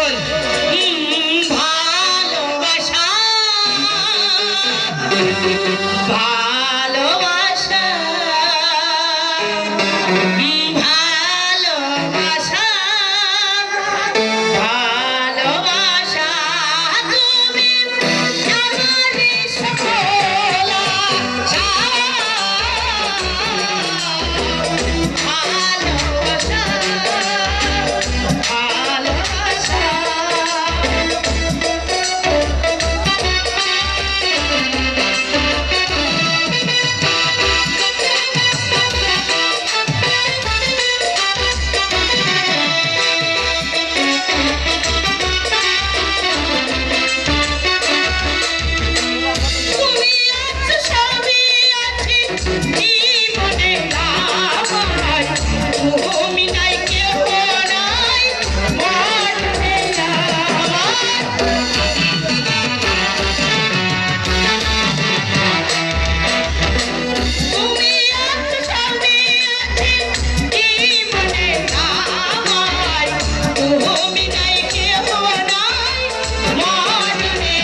বল ভালোবাসা ভালোবাসা ভালোবাসা ভালোবাসা তুমি আমারই সকল আশা ভালোবাসা ভালোবাসা তুমি আছো সবই আছে জীবনে আমার তুমি নাই কেউ নাই মরতে আমার তুমি আছো সবই আছে জীবনে আমার তুমি নাই কেউ নাই মরতে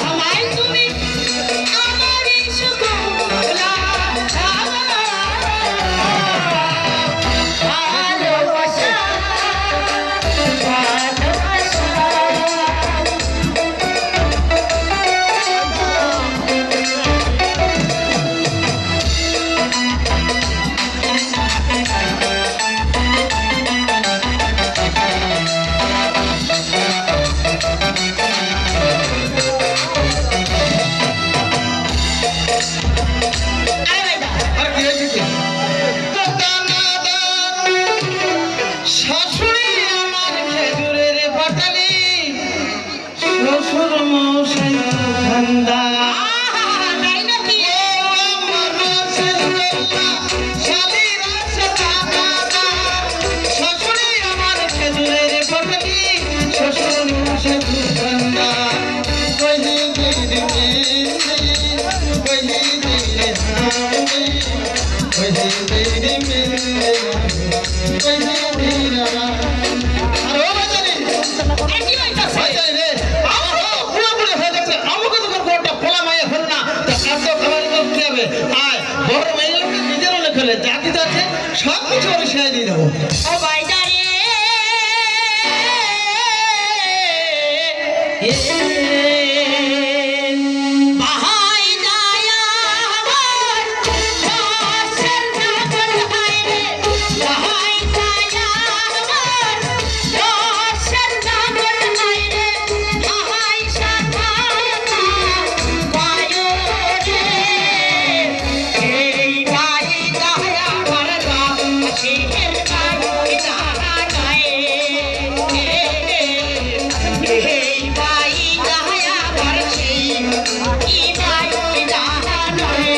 আমায় তুমি আমারই সকল আশা ভালোবাসা ভালোবাসা আর কি হয়েছে কি শাশুড়ি আমার খেজুরের পাটালি শ্বশুর মশাই ঠান্ডা তাই নাকি শাশুড়ি আমার খেজুরের পাটালি শ্বশুর মশাই ঠান্ডা কি হইতাছে সব কিছু আমি সেরে দিয়ে দেবো ও বাইদারে বাহাই দায়া আমার দর্শন নগর হাইরে বাহাই দায়া আমার দর্শন নগর হাইরে বাহাই সাথা পায়ো রে এই বাই দায়া আমার শের বাই দায়া গায়ে এই বাই দায়া আমার কি বাই দায়া নয়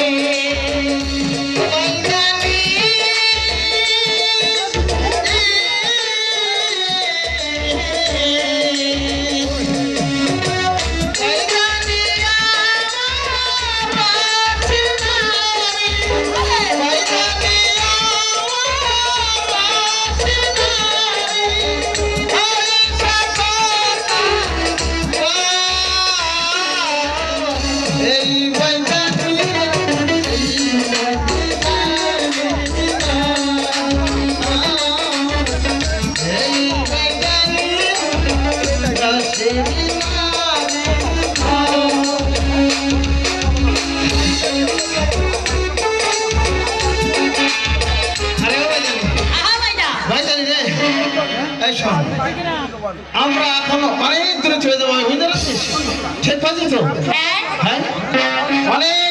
আমরা এখন অনেক দূরে চলে যাবো বুঝতে পারছিস ঠিক পাচ্ছিস তো হ্যাঁ হ্যাঁ অনেক